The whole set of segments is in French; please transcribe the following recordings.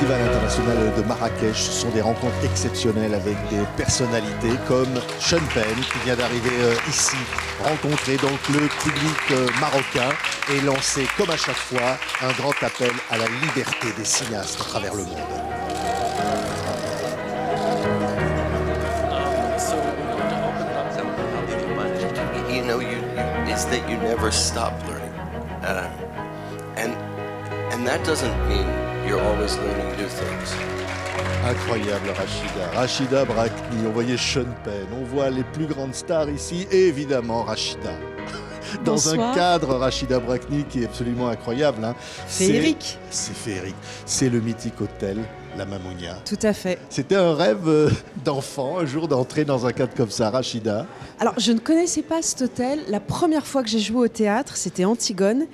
Festival international de Marrakech. Ce sont des rencontres exceptionnelles avec des personnalités comme Sean Penn qui vient d'arriver ici, rencontrer donc le public marocain et lancer comme à chaque fois un grand appel à la liberté des cinéastes à travers le monde. You know, it's that you never stop learning, and that doesn't mean you're always learning new things. Incroyable Rachida. Rachida Brakni, on voyait Sean Penn, on voit les plus grandes stars ici et évidemment Rachida. Dans Bonsoir. un cadre, Rachida Brakni qui est absolument incroyable. Hein. Féerique. C'est féerique. C'est le mythique hôtel La Mamounia. Tout à fait. C'était un rêve d'enfant, un jour d'entrer dans un cadre comme ça, Rachida. Alors, je ne connaissais pas cet hôtel. La première fois que j'ai joué au théâtre, c'était Antigone.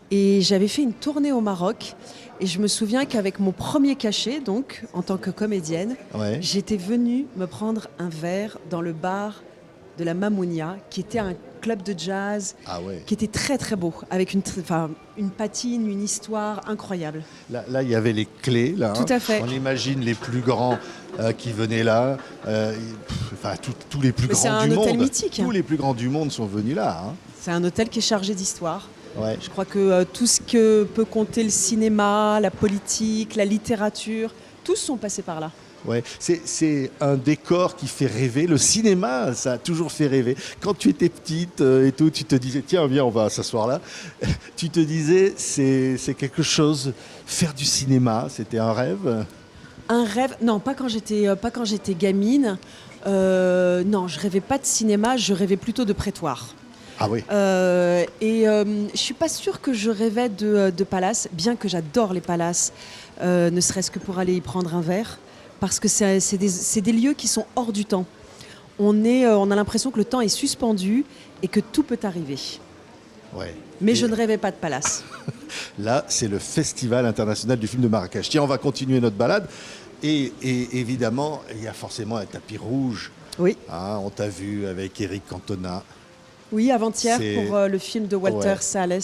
Et j'avais fait une tournée au Maroc. Et je me souviens qu'avec mon premier cachet, donc, en tant que comédienne, Ouais. j'étais venue me prendre un verre dans le bar de la Mamounia, qui était un club de jazz, Ah ouais. qui était très très beau, avec une patine, une histoire incroyable. Là, il y avait les clés. Là, Tout à fait. On imagine les plus grands qui venaient là. Tous les plus Mais c'est grands un du hôtel monde. mythique. Tous les plus grands du monde sont venus là. Hein. C'est un hôtel qui est chargé d'histoire. Ouais. Je crois que tout ce que peut compter le cinéma, la politique, la littérature, tous sont passés par là. Ouais, c'est un décor qui fait rêver. Le cinéma, ça a toujours fait rêver. Quand tu étais petite et tout, tu te disais, tiens, viens, on va s'asseoir là. Tu te disais, c'est quelque chose, faire du cinéma, c'était un rêve. Un rêve, non, pas quand j'étais gamine. Non, je rêvais pas de cinéma, je rêvais plutôt de prétoire. Ah oui. Je suis pas sûre que je rêvais de palaces, bien que j'adore les palaces, ne serait-ce que pour aller y prendre un verre, parce que c'est des lieux qui sont hors du temps. On a l'impression que le temps est suspendu et que tout peut arriver. Ouais. Mais Et je ne rêvais pas de palace. là, c'est le Festival international du film de Marrakech. Tiens, on va continuer notre balade. Et évidemment, il y a forcément un tapis rouge. Oui, Hein, on t'a vu avec Eric Cantona. oui, avant-hier C'est- pour le film de Walter Ouais. Salles.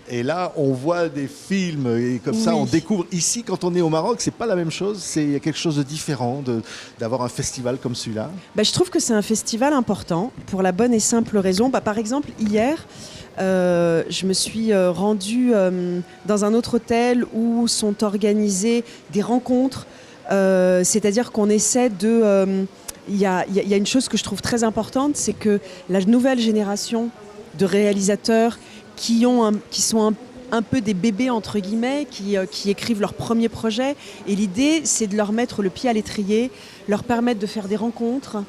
Et là, on voit des films et comme ça, Oui. on découvre. Ici, quand on est au Maroc, c'est pas la même chose. Il y a quelque chose de différent d'avoir un festival comme celui-là. Je trouve que c'est un festival important pour la bonne et simple raison. Par exemple, hier, je me suis rendue dans un autre hôtel où sont organisées des rencontres. C'est-à-dire qu'on essaie de... Il y a une chose que je trouve très importante, c'est que la nouvelle génération de réalisateurs qui sont un peu des bébés, entre guillemets, qui écrivent leurs premiers projets. Et l'idée, c'est de leur mettre le pied à l'étrier, leur permettre de faire des rencontres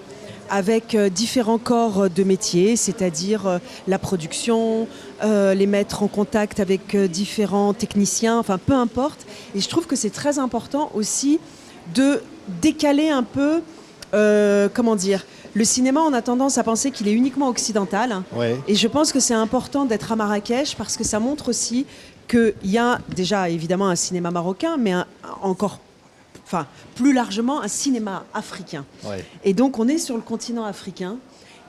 avec différents corps de métier, c'est-à-dire la production, les mettre en contact avec différents techniciens, enfin peu importe. Et je trouve que c'est très important aussi de décaler un peu, comment dire, le cinéma, on a tendance à penser qu'il est uniquement occidental. Ouais. Et je pense que c'est important d'être à Marrakech parce que ça montre aussi qu'il y a déjà évidemment un cinéma marocain, mais plus largement un cinéma africain. Ouais. Et donc on est sur le continent africain.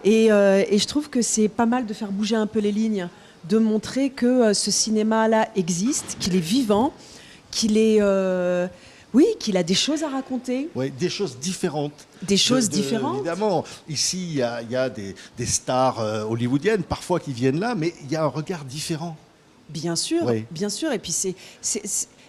Et je trouve que c'est pas mal de faire bouger un peu les lignes, de montrer que ce cinéma-là existe, qu'il est vivant, qu'il a des choses à raconter. Ouais, des choses différentes. Des choses différentes. Évidemment, ici, il y a des stars hollywoodiennes, parfois qui viennent là, mais il y a un regard différent. Bien sûr, Oui. bien sûr. Et puis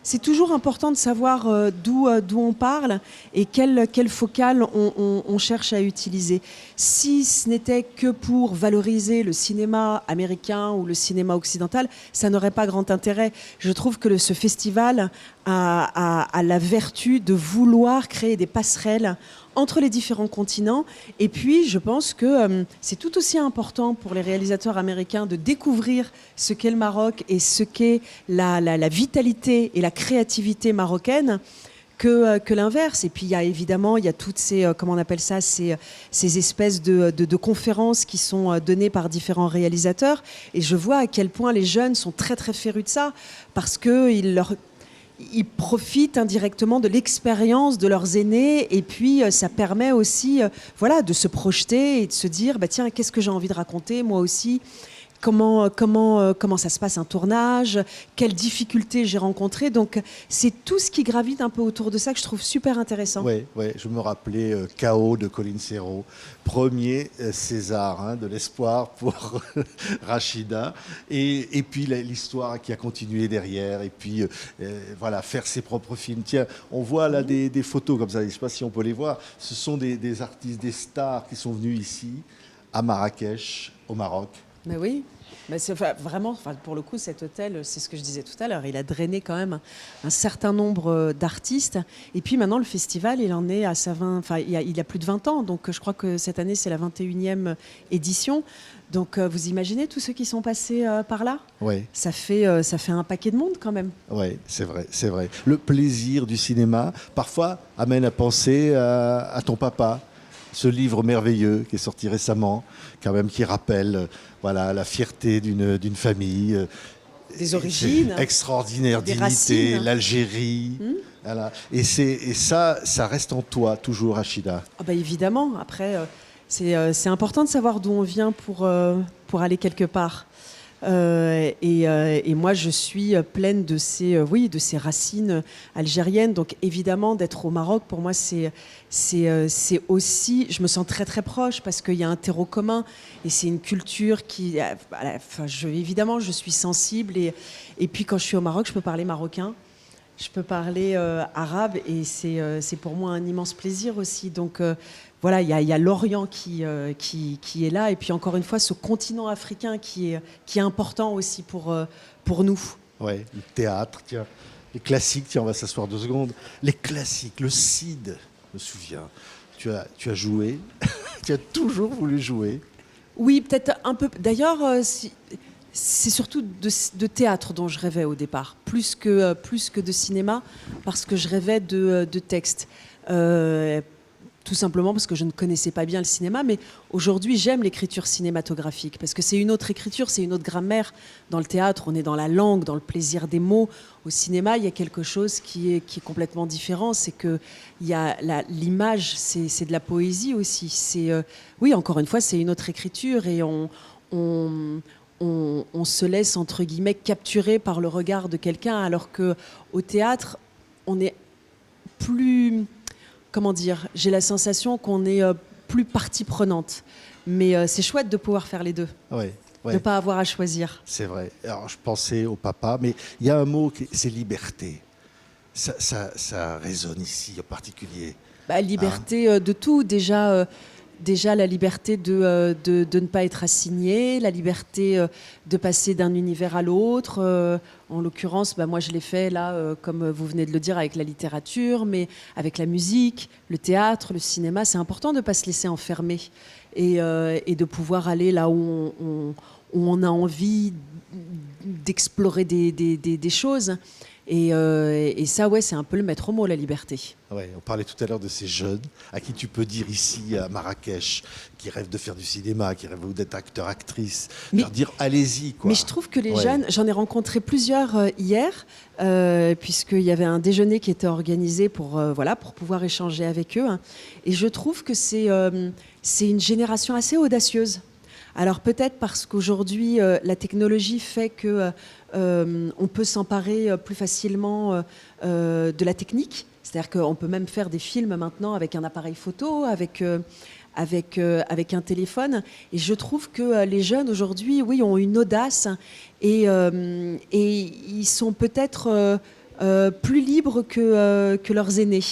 c'est toujours important de savoir d'où on parle et quelle focale on cherche à utiliser. Si ce n'était que pour valoriser le cinéma américain ou le cinéma occidental, ça n'aurait pas grand intérêt. Je trouve que ce festival a la vertu de vouloir créer des passerelles entre les différents continents. Et puis, je pense que c'est tout aussi important pour les réalisateurs américains de découvrir ce qu'est le Maroc et ce qu'est la vitalité et la créativité marocaine que l'inverse. Et puis, il y a toutes ces, comment on appelle ça, ces espèces de conférences qui sont données par différents réalisateurs. Et je vois à quel point les jeunes sont très, très férus de ça parce qu'ils profitent indirectement de l'expérience de leurs aînés et puis ça permet aussi de se projeter et de se dire tiens, qu'est-ce que j'ai envie de raconter moi aussi, comment ça se passe un tournage, quelles difficultés j'ai rencontrées. Donc c'est tout ce qui gravite un peu autour de ça que je trouve super intéressant. Oui, je me rappelais K.O. de Colin Serrault, premier César de l'espoir pour Rachida, et puis l'histoire qui a continué derrière, et puis voilà, faire ses propres films. Tiens, on voit là des photos comme ça, je ne sais pas si on peut les voir, ce sont des artistes, des stars qui sont venus ici, à Marrakech, au Maroc. Mais oui. Mais c'est, vraiment, pour le coup, cet hôtel, c'est ce que je disais tout à l'heure, il a drainé quand même un certain nombre d'artistes. Et puis maintenant, le festival, il en est à sa 20, il a plus de 20 ans. Donc je crois que cette année, c'est la 21e édition. Donc vous imaginez tous ceux qui sont passés par là ? Oui. Ça fait un paquet de monde quand même. Oui, c'est vrai, c'est vrai. Le plaisir du cinéma, parfois, amène à penser à ton papa. Ce livre merveilleux qui est sorti récemment, quand même, qui rappelle voilà, la fierté d'une famille. Des origines. Extraordinaire des dignité, racines. l'Algérie. Voilà. Et ça reste en toi, toujours, Rachida. Ah bah évidemment. Après, c'est important de savoir d'où on vient pour aller quelque part. Et moi, je suis pleine de ces racines algériennes. Donc, évidemment, d'être au Maroc, pour moi, c'est aussi... Je me sens très, très proche parce qu'il y a un terreau commun et c'est une culture qui... évidemment, je suis sensible. Et puis, quand je suis au Maroc, je peux parler marocain. Je peux parler arabe et c'est pour moi un immense plaisir aussi. Donc voilà, il y a l'Orient qui est là et puis encore une fois ce continent africain qui est important aussi pour nous. Ouais, le théâtre, tiens, les classiques, tiens, on va s'asseoir 2 secondes. Les classiques, le Cid, je me souviens. Tu as joué, tu as toujours voulu jouer. Oui, peut-être un peu. D'ailleurs, c'est surtout de théâtre dont je rêvais au départ, plus que de cinéma, parce que je rêvais de texte. Tout simplement parce que je ne connaissais pas bien le cinéma, mais aujourd'hui j'aime l'écriture cinématographique, parce que c'est une autre écriture, c'est une autre grammaire. Dans le théâtre, on est dans la langue, dans le plaisir des mots. Au cinéma, il y a quelque chose qui est complètement différent, c'est que l'image, c'est de la poésie aussi. Oui, encore une fois, c'est une autre écriture, et on se laisse, entre guillemets, capturer par le regard de quelqu'un, alors qu'au théâtre, on est plus... Comment dire ? J'ai la sensation qu'on est plus partie prenante. Mais c'est chouette de pouvoir faire les deux. Oui. De ne pas avoir à choisir. C'est vrai. Alors, je pensais au papa, mais il y a un mot, c'est liberté. Ça résonne ici en particulier. Liberté de tout. Déjà, la liberté de ne pas être assigné, la liberté de passer d'un univers à l'autre. En l'occurrence, moi, je l'ai fait là, comme vous venez de le dire, avec la littérature, mais avec la musique, le théâtre, le cinéma. C'est important de ne pas se laisser enfermer et de pouvoir aller là où on a envie d'explorer des choses. Et ça, ouais, c'est un peu le maître mot, la liberté. Ouais, on parlait tout à l'heure de ces jeunes à qui tu peux dire ici à Marrakech, qui rêvent de faire du cinéma, qui rêvent d'être acteur, actrice, leur dire allez-y, quoi. Mais je trouve que les jeunes, j'en ai rencontré plusieurs hier, puisqu'il y avait un déjeuner qui était organisé pour pouvoir échanger avec eux. Et je trouve que c'est une génération assez audacieuse. Alors peut-être parce qu'aujourd'hui, la technologie fait que on peut s'emparer plus facilement de la technique. C'est-à-dire qu'on peut même faire des films maintenant avec un appareil photo, avec un téléphone. Et je trouve que les jeunes aujourd'hui, oui, ont une audace et ils sont peut-être plus libres que leurs aînés.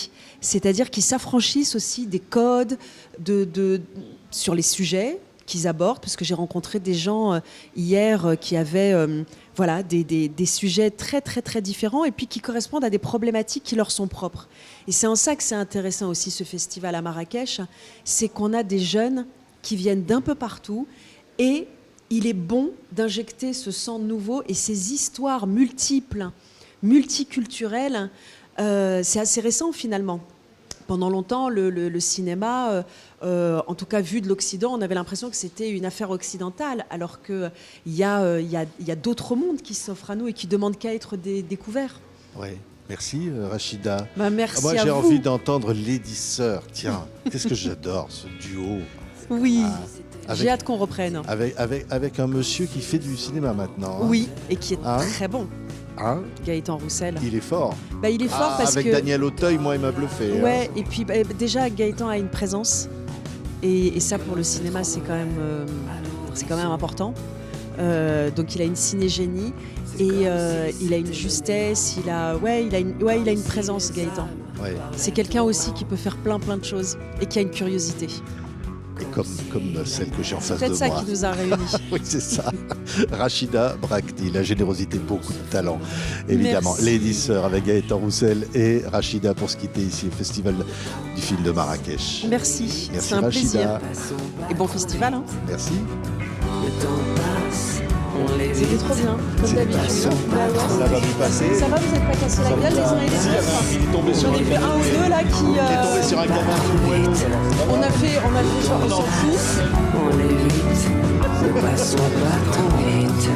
C'est-à-dire qu'ils s'affranchissent aussi des codes sur les sujets qu'ils abordent, parce que j'ai rencontré des gens hier qui avaient des sujets très très très différents et puis qui correspondent à des problématiques qui leur sont propres. Et c'est en ça que c'est intéressant aussi ce festival à Marrakech, c'est qu'on a des jeunes qui viennent d'un peu partout et il est bon d'injecter ce sang nouveau et ces histoires multiples, multiculturelles. C'est assez récent finalement. Pendant longtemps, le cinéma, en tout cas vu de l'Occident, on avait l'impression que c'était une affaire occidentale, alors qu'il y a d'autres mondes qui s'offrent à nous et qui demandent qu'à être découverts. Oui, merci Rachida. Merci Moi, à j'ai vous. envie d'entendre Lady Sir. Tiens, qu'est-ce que j'adore ce duo. Oui, Avec, j'ai hâte qu'on reprenne. avec un monsieur qui fait du cinéma maintenant. Hein. Oui, et qui est Hein très bon, Hein, Gaëtan Roussel. il est fort. Bah, il est fort parce avec que... Daniel Auteuil, moi, il m'a bluffé. hein. Ouais, et puis déjà Gaëtan a une présence et ça pour le cinéma c'est quand même important. Donc il a une cinégénie et il a une justesse, il a une présence Gaëtan. Ouais. C'est quelqu'un aussi qui peut faire plein de choses et qui a une curiosité. Et comme celle que j'ai en C'est face de peut-être ça moi. qui nous a réunis. Oui, c'est ça. Rachida Brakti, la générosité, beaucoup de talent, évidemment. Merci. Lady Sœur avec Gaëtan Roussel et Rachida pour se quitter ici au Festival du film de Marrakech. Merci, Merci c'est un Rachida. plaisir. Et bon festival, hein. Merci. C'était trop bien, comme C'est d'habitude. passant. Bah ouais. Ça va bien passer. Ça va, vous n'êtes pas cassé la gueule les uns et les Si, autres? il est tombé sur J'en un ai vu un ou canapé. deux là qui... Il est tombé sur un canapé moelleux. On a fait genre, on s'en fout. On est vite, ne passons pas trop vite.